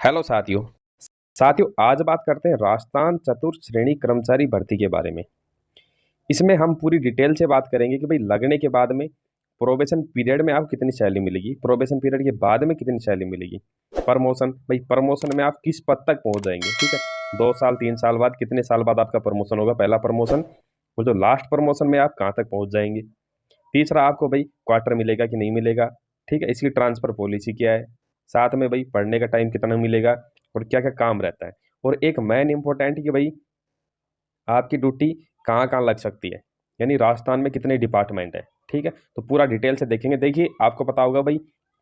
Hello साथियों। आज बात करते हैं राजस्थान चतुर्थ श्रेणी कर्मचारी भर्ती के बारे में। इसमें हम पूरी डिटेल से बात करेंगे कि भाई लगने के बाद में प्रोबेशन पीरियड में आपको कितनी सैलरी मिलेगी, प्रोबेशन पीरियड के बाद में कितनी सैलरी मिलेगी, प्रमोशन, भाई प्रमोशन में आप किस पद तक पहुंच जाएंगे, ठीक है। 2 साल 3 साल बाद, कितने साल बाद आपका प्रमोशन होगा, पहला प्रमोशन, वो जो लास्ट प्रमोशन में आप कहाँ तक पहुंच जाएंगे। तीसरा, आपको भाई क्वार्टर मिलेगा कि नहीं मिलेगा, ठीक है, इसकी ट्रांसफर पॉलिसी क्या है। साथ में भाई पढ़ने का टाइम कितना मिलेगा और क्या क्या काम रहता है। और एक मेन इंपॉर्टेंट कि भाई आपकी ड्यूटी कहाँ कहाँ लग सकती है, यानी राजस्थान में कितने डिपार्टमेंट है, ठीक है। तो पूरा डिटेल से देखेंगे। देखिए, आपको पता होगा भाई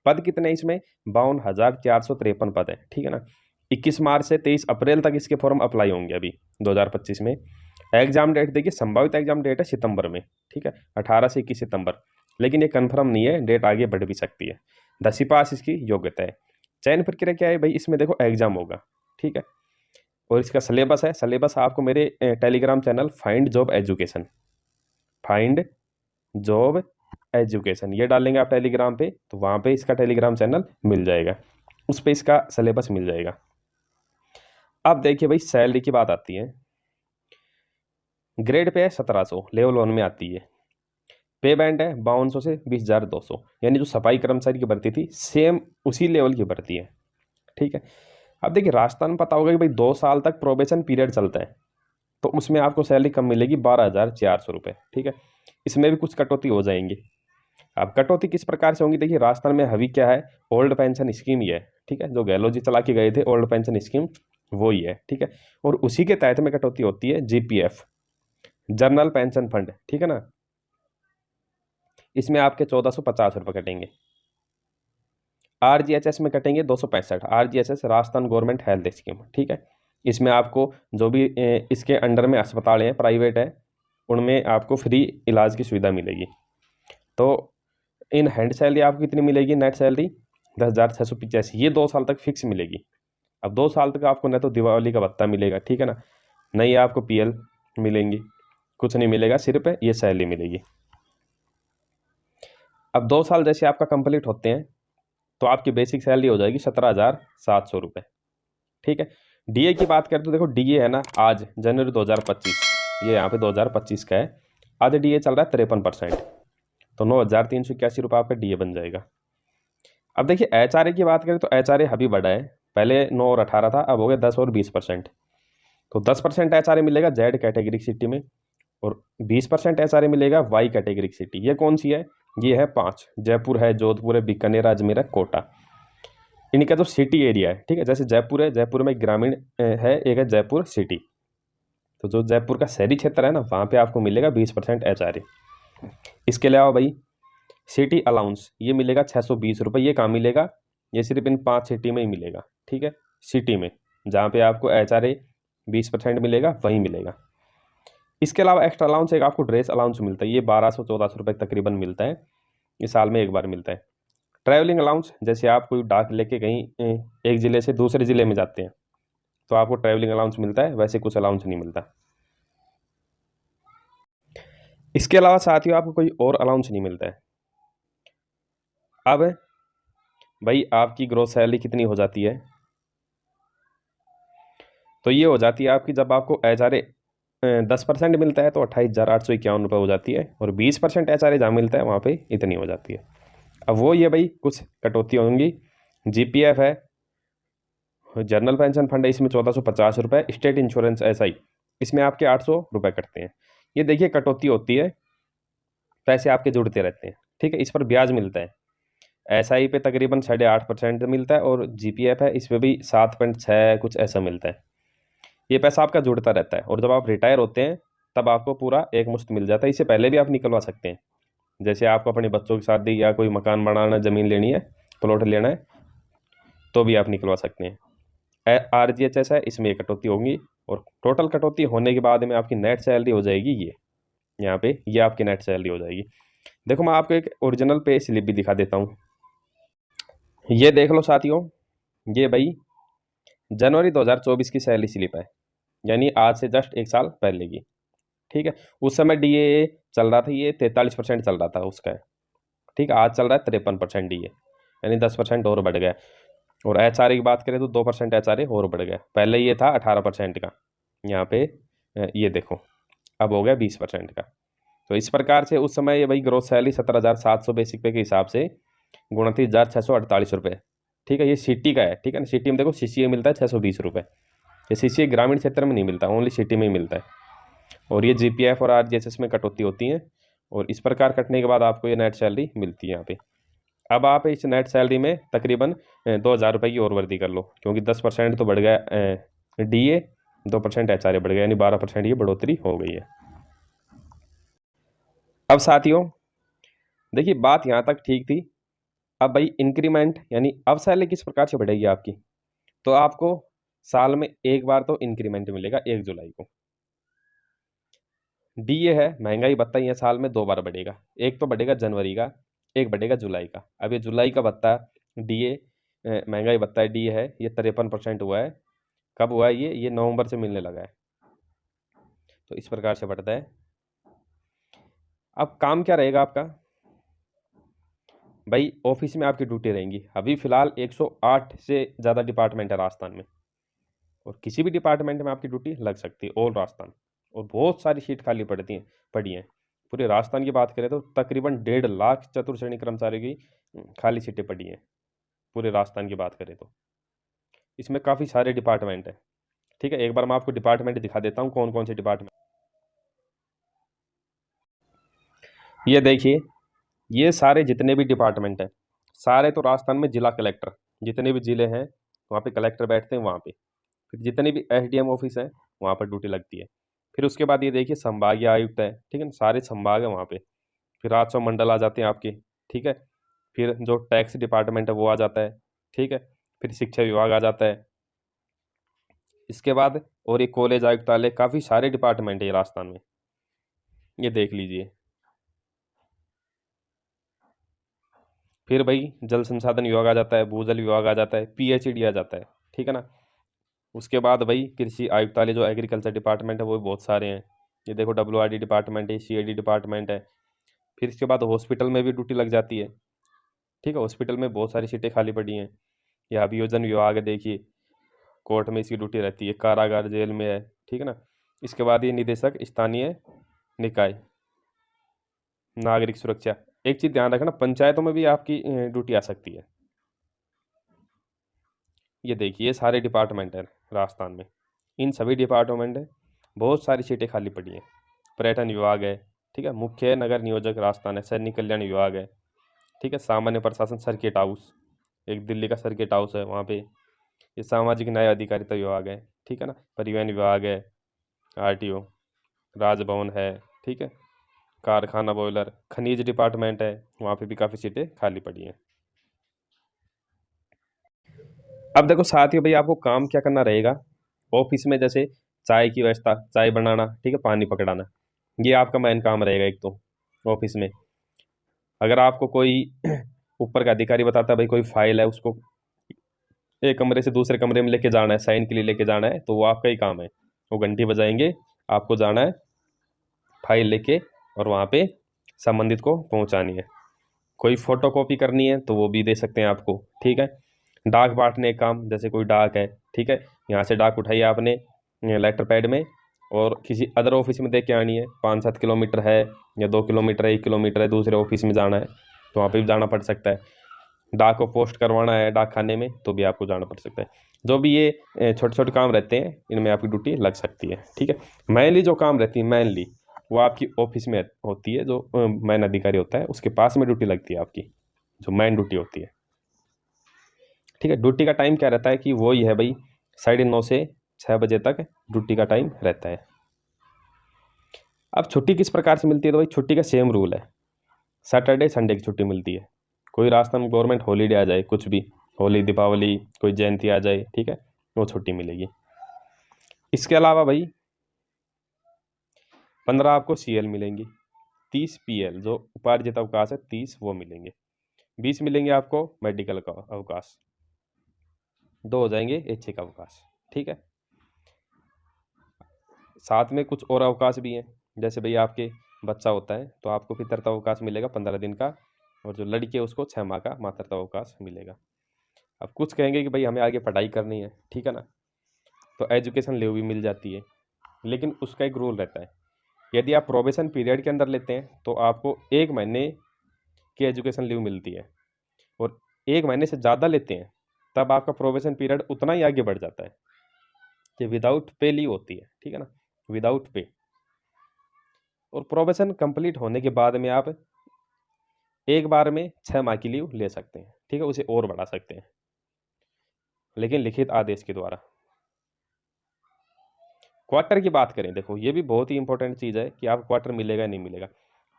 पद कितने हैं इसमें, 52,453 पद है, ठीक है ना। 21 मार्च से 23 अप्रैल तक इसके फॉर्म अप्लाई होंगे अभी 2025 में। एग्जाम डेट देखिए, संभावित एग्जाम डेट है सितंबर में, ठीक है, 18 से 21 सितंबर। लेकिन ये कन्फर्म नहीं है, डेट आगे बढ़ भी सकती है। 10वीं पास इसकी योग्यता है। चयन प्रक्रिया क्या है भाई, इसमें देखो एग्जाम होगा, ठीक है। और इसका सिलेबस है, सिलेबस आपको मेरे Telegram channel find job education ये डालेंगे आप टेलीग्राम पे, तो वहाँ पे इसका टेलीग्राम चैनल मिल जाएगा, उस पे इसका सिलेबस मिल जाएगा। अब देखिए भाई, सैलरी की बात आती है। ग्रेड पे है 1700, लेवल 1 में आती है। पे बैंड है 5200 से 20,200, यानी जो सफाई कर्मचारी की भर्ती थी सेम उसी लेवल की भर्ती है, ठीक है। अब देखिए, राजस्थान में पता होगा कि भाई 2 साल तक प्रोबेशन पीरियड चलता है, तो उसमें आपको सैलरी कम मिलेगी, 12,400 रुपये, ठीक है। इसमें भी कुछ कटौती हो जाएंगी। अब कटौती किस प्रकार से होंगी, देखिए राजस्थान में अभी क्या है, ओल्ड पेंशन स्कीम ही है, ठीक है। जो गहलोत जी चला के गए थे ओल्ड पेंशन स्कीम, वो ही है, ठीक है। और उसी के तहत में कटौती होती है जीपीएफ, जनरल पेंशन फंड, ठीक है ना। इसमें आपके 1450 रुपये कटेंगे। आरजीएचएस में कटेंगे 265। RGHS Rajasthan government health scheme, ठीक है। इसमें आपको जो भी इसके अंडर में अस्पताल हैं, प्राइवेट है, उनमें आपको फ्री इलाज की सुविधा मिलेगी। तो इन हैंड सैलरी आपको कितनी मिलेगी, नेट सैलरी 10,685, ये 2 साल तक फिक्स मिलेगी। अब 2 साल तक आपको न तो दिवाली का भत्ता मिलेगा, ठीक है ना, नहीं आपको पीएल मिलेंगी, कुछ नहीं मिलेगा, सिर्फ ये सैलरी मिलेगी। अब 2 साल जैसे आपका कंप्लीट होते हैं तो आपकी बेसिक सैलरी हो जाएगी 17,700 रुपये, ठीक है। डीए की बात करें तो देखो, डीए है ना, आज जनवरी 2025, ये यहाँ पे 2025 का है, आज डीए चल रहा है 53%, तो 9,381 रुपये आपका डीए बन जाएगा। अब देखिए, एचआरए की बात करें तो एचआरए अभी बढ़ा है, पहले 9 और 18 था, अब हो गया 10 और 20%। तो 10% एचआरए मिलेगा जेड कैटेगरी सिटी में, और 20% एचआरए मिलेगा वाई कैटेगरी सिटी। ये कौन सी है, ये है 5, जयपुर है, जोधपुर है, बीकानेर, अजमेर है, कोटा। इनका जो सिटी एरिया है, ठीक है, जैसे जयपुर है, जयपुर में ग्रामीण है, एक है जयपुर सिटी। तो जो जयपुर का शहरी क्षेत्र है ना, वहाँ पे आपको मिलेगा 20% एचआरए। इसके अलावा भाई सिटी अलाउंस ये मिलेगा 620 रुपये। ये कहाँ मिलेगा, ये सिर्फ इन 5 सिटी में ही मिलेगा, ठीक है, सिटी में, जहाँ पे आपको एचआरए 20% मिलेगा वहीं मिलेगा। इसके अलावा एक्स्ट्रा अलाउंस एक आपको ड्रेस अलाउंस मिलता है, ये 1200-1400 रुपये तकरीबन मिलता है, ये साल में एक बार मिलता है। ट्रैवलिंग अलाउंस, जैसे आप कोई डाक लेके कहीं एक ज़िले से दूसरे ज़िले में जाते हैं तो आपको ट्रैवलिंग अलाउंस मिलता है, वैसे कुछ अलाउंस नहीं मिलता। इसके अलावा साथियों आपको कोई और अलाउंस नहीं मिलता है। अब भाई आपकी ग्रोस सैलरी कितनी हो जाती है, तो ये हो जाती है आपकी, जब आपको एचआरए 10% मिलता है तो 28,851 रुपये हो जाती है, और 20% एचआरए जहाँ मिलता है वहाँ पे इतनी हो जाती है। अब वो ये भाई कुछ कटौती होंगी। जीपीएफ है, जनरल पेंशन फंड है, इसमें 1450 रुपये, स्टेट इंश्योरेंस एसआई इसमें आपके 800 रुपये कटते हैं। ये देखिए कटौती होती है, पैसे आपके जुड़ते रहते हैं, ठीक है। इस पर ब्याज मिलता है, एसआई पे तकरीबन 8.5% मिलता है, और जीपीएफ है इस पर भी 7.6 कुछ ऐसा मिलता है। ये पैसा आपका जुड़ता रहता है, और जब आप रिटायर होते हैं तब आपको पूरा एक मुश्त मिल जाता है। इससे पहले भी आप निकलवा सकते हैं, जैसे आपको अपने बच्चों की शादी या कोई मकान बनाना, ज़मीन लेनी है, प्लॉट लेना है, तो भी आप निकलवा सकते हैं। आरजीएचएस है, इसमें एक कटौती होगी, और टोटल कटौती होने के बाद में आपकी नेट सैलरी हो जाएगी ये, यहाँ पे ये आपकी नेट सैलरी हो जाएगी। देखो, मैं आपको एक ओरिजिनल पे स्लिप भी दिखा देता हूँ, ये देख लो साथियों, ये भाई जनवरी 2024 की सैलरी स्लिप है, यानी आज से जस्ट एक साल पहले की, ठीक है। उस समय डीए चल रहा था, ये 43% चल रहा था उसका, ठीक है। आज चल रहा है 53% डीए, यानी 10% और बढ़ गया। और HRA की बात करें तो 2% HRA और बढ़ गया, पहले ये था 18% का, यहाँ पे ये देखो अब हो गया 20% का। तो इस प्रकार से उस समय ये भाई ग्रोथ सैलरी 17,700 बेसिक पे के हिसाब से 29,648 रुपये, ठीक है। ये सिटी का है, ठीक है ना। सिटी में देखो CCA मिलता है 620 रुपये, ये CCA ग्रामीण क्षेत्र में नहीं मिलता, ओनली सिटी में ही मिलता है। और ये GPF और RGSS में कटौती होती है, और इस प्रकार कटने के बाद आपको ये नेट सैलरी मिलती है यहाँ पे। अब आप इस नेट सैलरी में तकरीबन 2,000 रुपये की और वृद्धि कर लो, क्योंकि 10% तो बढ़ गया DA, 2% HRA बढ़ गया, यानी 12% ये बढ़ोतरी हो गई है। अब साथियों देखिए, बात यहाँ तक ठीक थी। अब भाई इंक्रीमेंट यानी अब सैलरी किस प्रकार से बढ़ेगी आपकी, तो आपको साल में एक बार तो इंक्रीमेंट मिलेगा 1 जुलाई को। DA है महंगाई भत्ता, ये साल में 2 बार बढ़ेगा, एक तो बढ़ेगा जनवरी का, एक बढ़ेगा जुलाई का। अब ये जुलाई का भत्ता DA महंगाई भत्ता DA है, ये 53% हुआ है। कब हुआ है ये नवंबर से मिलने लगा है। तो इस प्रकार से बढ़ता है। अब काम क्या रहेगा आपका भाई, ऑफिस में आपकी ड्यूटी रहेंगी। अभी फिलहाल 108 से ज़्यादा डिपार्टमेंट है राजस्थान में, और किसी भी डिपार्टमेंट में आपकी ड्यूटी लग सकती है, ऑल राजस्थान। और बहुत सारी सीट खाली पड़ी हैं। पूरे राजस्थान की बात करें तो तकरीबन 1.5 लाख चतुर्श्रेणी कर्मचारियों की खाली सीटें पड़ी हैं, पूरे राजस्थान की बात करें तो। इसमें काफ़ी सारे डिपार्टमेंट हैं, ठीक है। एक बार मैं आपको डिपार्टमेंट दिखा देता हूँ, कौन कौन से डिपार्टमेंट। ये देखिए, ये सारे जितने भी डिपार्टमेंट हैं, सारे तो राजस्थान में जिला कलेक्टर, जितने भी जिले हैं वहाँ पे कलेक्टर बैठते हैं वहाँ पे। फिर जितने भी SDM ऑफिस है वहाँ पर ड्यूटी लगती है। फिर उसके बाद ये देखिए संभागीय आयुक्त है, ठीक है ना, सारे संभाग है वहाँ पे। फिर राजस्व मंडल आ जाते हैं आपके, ठीक है। फिर जो टैक्स डिपार्टमेंट है वो आ जाता है, ठीक है। फिर शिक्षा विभाग आ जाता है। इसके बाद और ये कॉलेज आयुक्तालय, काफ़ी सारे डिपार्टमेंट है ये राजस्थान में, ये देख लीजिए। फिर भाई जल संसाधन विभाग आ जाता है, भूजल विभाग आ जाता है, PHED आ जाता है, ठीक है ना। उसके बाद भाई कृषि आयुक्तालय जो एग्रीकल्चर डिपार्टमेंट है वो भी बहुत सारे हैं। ये देखो WRD डिपार्टमेंट है, CID डिपार्टमेंट है। फिर इसके बाद हॉस्पिटल में भी ड्यूटी लग जाती है, ठीक है। हॉस्पिटल में बहुत सारी सीटें खाली पड़ी हैं। यह अभियोजन विभाग है, देखिए कोर्ट में इसकी ड्यूटी रहती है, कारागार जेल में है, ठीक है ना। इसके बाद ये निदेशक स्थानीय निकाय नागरिक सुरक्षा। एक चीज़ ध्यान रखना, पंचायतों में भी आपकी ड्यूटी आ सकती है। ये देखिए ये सारे डिपार्टमेंट हैं राजस्थान में, इन सभी डिपार्टमेंट है, बहुत सारी सीटें खाली पड़ी हैं। पर्यटन विभाग है, ठीक है। मुख्य नगर नियोजक राजस्थान है, सैनिक कल्याण विभाग है, ठीक है। सामान्य प्रशासन सर्किट हाउस, एक दिल्ली का सर्किट हाउस है वहाँ पे। ये सामाजिक न्याय अधिकारिता विभाग है, ठीक है ना। परिवहन विभाग है, RTO, राजभवन है, ठीक है। कारखाना बॉयलर, खनिज डिपार्टमेंट है, वहाँ पे भी काफ़ी सीटें खाली पड़ी हैं। अब देखो साथियों भाई, आपको काम क्या करना रहेगा ऑफिस में, जैसे चाय की व्यवस्था, चाय बनाना, ठीक है, पानी पकड़ाना, ये आपका मेन काम रहेगा एक तो ऑफिस में। अगर आपको कोई ऊपर का अधिकारी बताता है भाई कोई फाइल है उसको एक कमरे से दूसरे कमरे में लेके जाना है, साइन के लिए लेके जाना है, तो वो आपका ही काम है। वो घंटी बजाएंगे, आपको जाना है फाइल लेके और वहाँ पे संबंधित को पहुँचानी है। कोई फोटोकॉपी करनी है तो वो भी दे सकते हैं आपको, ठीक है। डाक बांटने का काम, जैसे कोई डाक है, ठीक है, यहाँ से डाक उठाई आपने लेटर पैड में और किसी अदर ऑफिस में दे के आनी है। 5-7 किलोमीटर है या 2 किलोमीटर है, 1 किलोमीटर है, दूसरे ऑफिस में जाना है तो वहाँ पे भी जाना पड़ सकता है। डाक को पोस्ट करवाना है डाक खाने में तो भी आपको जाना पड़ सकता है। जो भी ये छोटे छोटे काम रहते हैं इनमें आपकी ड्यूटी लग सकती है, ठीक है। मेनली जो काम रहती है मेनली वो आपकी ऑफिस में होती है, जो मेन अधिकारी होता है उसके पास में ड्यूटी लगती है आपकी, जो मेन ड्यूटी होती है, ठीक है। ड्यूटी का टाइम क्या रहता है कि वो ही है भाई 9:30 से 6 बजे तक ड्यूटी का टाइम रहता है। अब छुट्टी किस प्रकार से मिलती है, तो भाई छुट्टी का सेम रूल है, सैटरडे संडे की छुट्टी मिलती है। कोई रास्ता में गवर्नमेंट हॉलीडे आ जाए, कुछ भी होली दीपावली कोई जयंती आ जाए, ठीक है, वो छुट्टी मिलेगी। इसके अलावा भाई 15 आपको CL मिलेंगी, 30 PL जो उपार्जित अवकाश है 30 वो मिलेंगे, 20 मिलेंगे आपको मेडिकल का अवकाश, 2 हो जाएंगे ऐच्छिक अवकाश, ठीक है। साथ में कुछ और अवकाश भी हैं, जैसे भाई आपके बच्चा होता है तो आपको पितृत्व अवकाश मिलेगा 15 दिन का, और जो लड़की है उसको 6 माह का मातृत्व अवकाश मिलेगा। अब कुछ कहेंगे कि भाई हमें आगे पढ़ाई करनी है, ठीक है ना, तो एजुकेशन लीव भी मिल जाती है, लेकिन उसका एक रूल रहता है। यदि आप प्रोबेशन पीरियड के अंदर लेते हैं तो आपको 1 महीने की एजुकेशन लीव मिलती है, और 1 महीने से ज़्यादा लेते हैं तब आपका प्रोबेशन पीरियड उतना ही आगे बढ़ जाता है कि विदाउट पे लीव होती है, ठीक है ना, विदाउट पे। और प्रोबेशन कंप्लीट होने के बाद में आप एक बार में 6 माह की लीव ले सकते हैं, ठीक है, उसे और बढ़ा सकते हैं, लेकिन लिखित आदेश के द्वारा। क्वार्टर की बात करें, देखो ये भी बहुत ही इंपॉर्टेंट चीज़ है कि आपको क्वार्टर मिलेगा नहीं मिलेगा।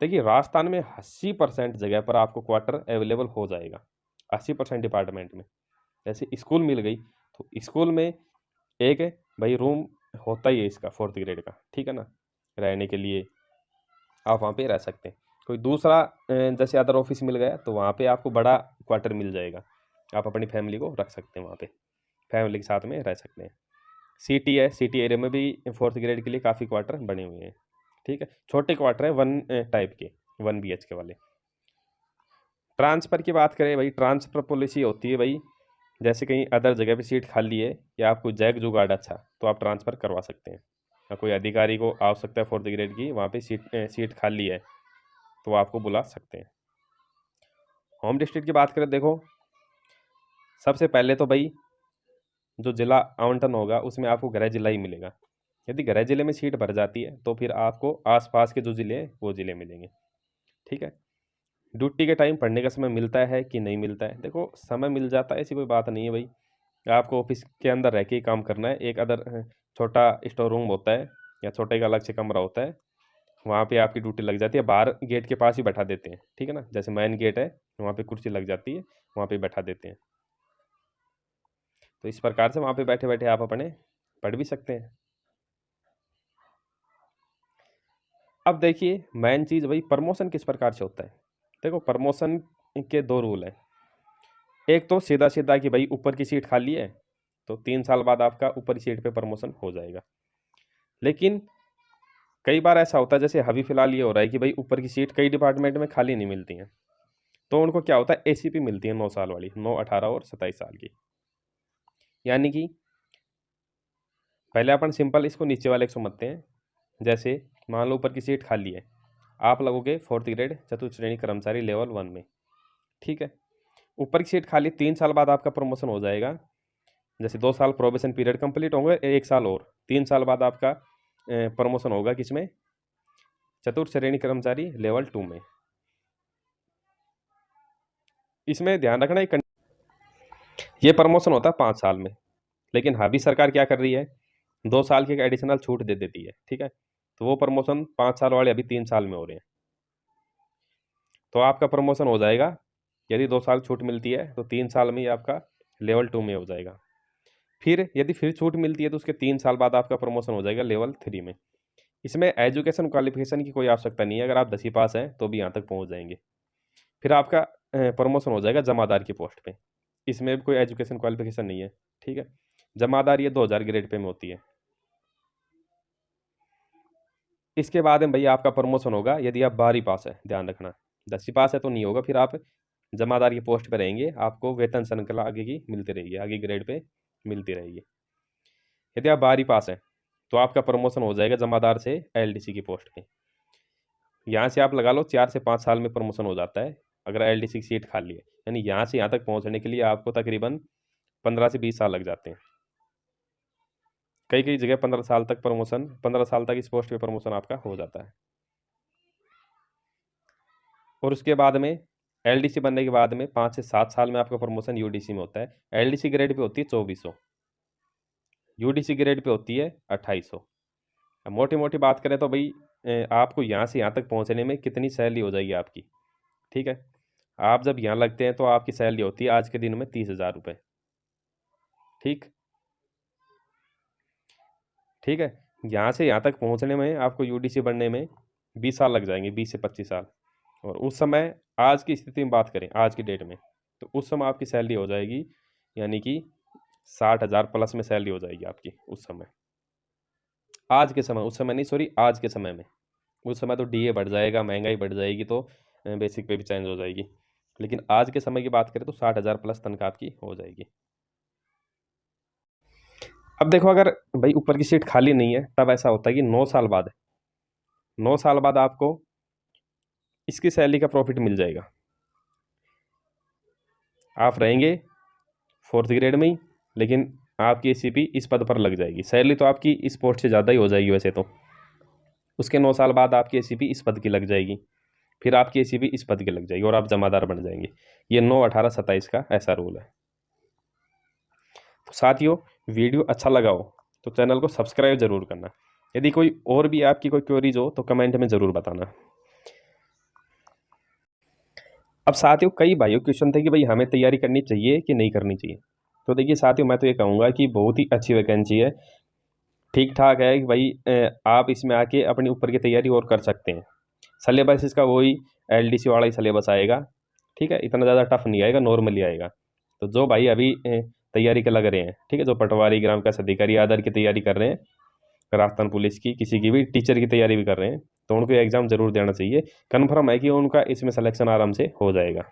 देखिए राजस्थान में 80% जगह पर आपको क्वार्टर अवेलेबल हो जाएगा, 80% डिपार्टमेंट में। जैसे स्कूल मिल गई तो स्कूल में एक भाई रूम होता ही है इसका 4th ग्रेड का, ठीक है ना, रहने के लिए आप वहाँ पे रह सकते हैं। कोई दूसरा जैसे अदर ऑफिस मिल गया तो वहाँ पे आपको बड़ा क्वार्टर मिल जाएगा, आप अपनी फैमिली को रख सकते हैं वहाँ पे, फैमिली के साथ में रह सकते हैं। सिटी है, सिटी एरिया में भी 4th ग्रेड के लिए काफ़ी क्वार्टर बने हुए हैं, ठीक है, छोटे क्वार्टर हैं 1 टाइप के, 1 BHK वाले। ट्रांसफ़र की बात करें भाई, ट्रांसफ़र पॉलिसी होती है भाई, जैसे कहीं अदर जगह पे सीट खाली है या आपको जैक जुगाड़ अच्छा तो आप ट्रांसफ़र करवा सकते हैं, या कोई अधिकारी को आवश्यकता है 4th ग्रेड की, वहाँ पे सीट खाली है तो वो आपको बुला सकते हैं। होम डिस्ट्रिक्ट की बात करें, देखो सबसे पहले तो भाई जो जिला आवंटन होगा उसमें आपको गृह जिला ही मिलेगा। यदि गृह जिले में सीट भर जाती है तो फिर आपको आसपास के जो ज़िले हैं वो ज़िले मिलेंगे, ठीक है। ड्यूटी के टाइम पढ़ने का समय मिलता है कि नहीं मिलता है, देखो समय मिल जाता है, ऐसी कोई बात नहीं है भाई, आपको ऑफिस के अंदर रह के ही काम करना है। एक अदर छोटा स्टोर रूम होता है या छोटा एक अलग से कमरा होता है, वहाँ पे आपकी ड्यूटी लग जाती है, बाहर गेट के पास ही बैठा देते हैं, ठीक है ना, जैसे मेन गेट है वहाँ पे कुर्सी लग जाती है, वहाँ पे बैठा देते हैं। तो इस प्रकार से वहाँ पे बैठे बैठे आप अपने पढ़ भी सकते हैं। अब देखिए मेन चीज़ भाई, प्रमोशन किस प्रकार से होता है। देखो प्रमोशन के 2 रूल हैं। एक तो सीधा सीधा कि भाई ऊपर की सीट खाली है तो 3 साल बाद आपका ऊपर की सीट पे प्रमोशन हो जाएगा। लेकिन कई बार ऐसा होता है, जैसे अभी फिलहाल ये हो रहा है कि भाई ऊपर की सीट कई डिपार्टमेंट में खाली नहीं मिलती हैं, तो उनको क्या होता है ACP मिलती है 9 साल वाली, 9, 18 और 27 साल की। यानी कि पहले अपन सिंपल इसको नीचे वाले को समझते हैं। जैसे मान लो ऊपर की सीट खाली है, आप लगोगे 4th ग्रेड चतुर्थ श्रेणी कर्मचारी लेवल 1 में, ठीक है। ऊपर की सीट खाली, 3 साल बाद आपका प्रमोशन हो जाएगा। जैसे 2 साल प्रोबेशन पीरियड कंप्लीट होंगे, 1 साल और 3 साल बाद आपका प्रमोशन होगा किसमें, चतुर्थ श्रेणी कर्मचारी लेवल 2 में। इसमें ध्यान रखना ये प्रमोशन होता है 5 साल में, लेकिन अभी सरकार क्या कर रही है, 2 साल की एक एडिशनल छूट दे देती है, ठीक है। तो वो प्रमोशन 5 साल वाले अभी 3 साल में हो रहे हैं, तो आपका प्रमोशन हो जाएगा। यदि 2 साल छूट मिलती है तो 3 साल में ही आपका लेवल 2 में हो जाएगा। फिर यदि फिर छूट मिलती है तो उसके 3 साल बाद आपका प्रमोशन हो जाएगा लेवल 3 में। इसमें एजुकेशन क्वालिफिकेशन की कोई आवश्यकता नहीं है, अगर आप 10वीं पास हैं तो भी यहाँ तक पहुँच जाएंगे। फिर आपका प्रमोशन हो जाएगा जमादार की पोस्ट पे, इसमें भी कोई एजुकेशन क्वालिफिकेशन नहीं है, ठीक है। जमादार ये 2000 ग्रेड पे में होती है। इसके बाद में भैया आपका प्रमोशन होगा यदि आप 12वीं पास है, ध्यान रखना, 10वीं पास है तो नहीं होगा, फिर आप जमादार की पोस्ट पे रहेंगे, आपको वेतन श्रृंखला आगे की मिलती रहेगी, आगे ग्रेड पे मिलती रहेगी। यदि आप 12वीं पास हैं तो आपका प्रमोशन हो जाएगा जमादार से LDC की पोस्ट पे। यहाँ से आप लगा लो 4 से 5 साल में प्रमोशन हो जाता है, अगर LDC की सीट खाली है, यानी यहाँ से यहाँ तक पहुँचने के लिए आपको तकरीबन 15 से 20 साल लग जाते हैं। कई कई जगह 15 साल तक प्रमोशन, 15 साल तक इस पोस्ट पे प्रमोशन आपका हो जाता है। और उसके बाद में LDC बनने के बाद में 5 से 7 साल में आपका प्रमोशन UDC में होता है। LDC ग्रेड पे होती है 2400, UDC ग्रेड पे होती है 2800। अब मोटी मोटी बात करें तो भाई आपको यहाँ से यहाँ तक पहुँचने में कितनी सैलरी हो जाएगी आपकी, ठीक है। आप जब यहाँ लगते हैं तो आपकी सैलरी होती है आज के दिन में 30,000 रुपये, ठीक, ठीक है। यहाँ से यहाँ तक पहुँचने में आपको UDC बनने में 20 साल लग जाएंगे, 20 से 25 साल। और उस समय आज की स्थिति में बात करें, आज की डेट में, तो उस समय आपकी सैलरी हो जाएगी यानी कि 60,000 प्लस में सैलरी हो जाएगी आपकी उस समय। आज के समय, उस समय नहीं सॉरी, आज के समय में। उस समय तो DA बढ़ जाएगा, महंगाई बढ़ जाएगी, तो बेसिक पे भी चेंज हो जाएगी। लेकिन आज के समय की बात करें तो 60,000 प्लस तनख्वाह आपकी हो जाएगी। अब देखो, अगर भाई ऊपर की सीट खाली नहीं है, तब ऐसा होता है कि 9 साल बाद आपको इसकी सैलरी का प्रॉफिट मिल जाएगा। आप रहेंगे 4th ग्रेड में ही, लेकिन आपकी एसीपी इस पद पर लग जाएगी। सैलरी तो आपकी इस पोस्ट से ज़्यादा ही हो जाएगी वैसे तो। उसके 9 साल बाद आपकी एसीपी इस पद की लग जाएगी, फिर आपकी एसीपी इस पद की लग जाएगी और आप जमादार बन जाएंगे। ये 9, 18, 27 का ऐसा रूल है। तो साथियों, वीडियो अच्छा लगा हो तो चैनल को सब्सक्राइब जरूर करना। यदि कोई और भी आपकी कोई क्वेरीज हो तो कमेंट में ज़रूर बताना। अब साथियों, कई भाइयों क्वेश्चन थे कि भाई हमें तैयारी करनी चाहिए कि नहीं करनी चाहिए। तो देखिए साथियों, मैं तो ये कहूँगा कि बहुत ही अच्छी वैकेंसी है, ठीक ठाक है कि भाई आप इसमें आके अपनी ऊपर की तैयारी और कर सकते हैं। सिलेबस इसका वही एलडीसी वाला ही सिलेबस आएगा, ठीक है, इतना ज़्यादा टफ नहीं आएगा, नॉर्मली आएगा। तो जो भाई अभी तैयारी के लग रहे हैं, ठीक है, जो पटवारी, ग्राम विकास अधिकारी आदर की तैयारी कर रहे हैं, राजस्थान पुलिस की, किसी की भी टीचर की तैयारी भी कर रहे हैं, तो उनको एग्ज़ाम जरूर देना चाहिए। कन्फर्म है कि उनका इसमें सिलेक्शन आराम से हो जाएगा।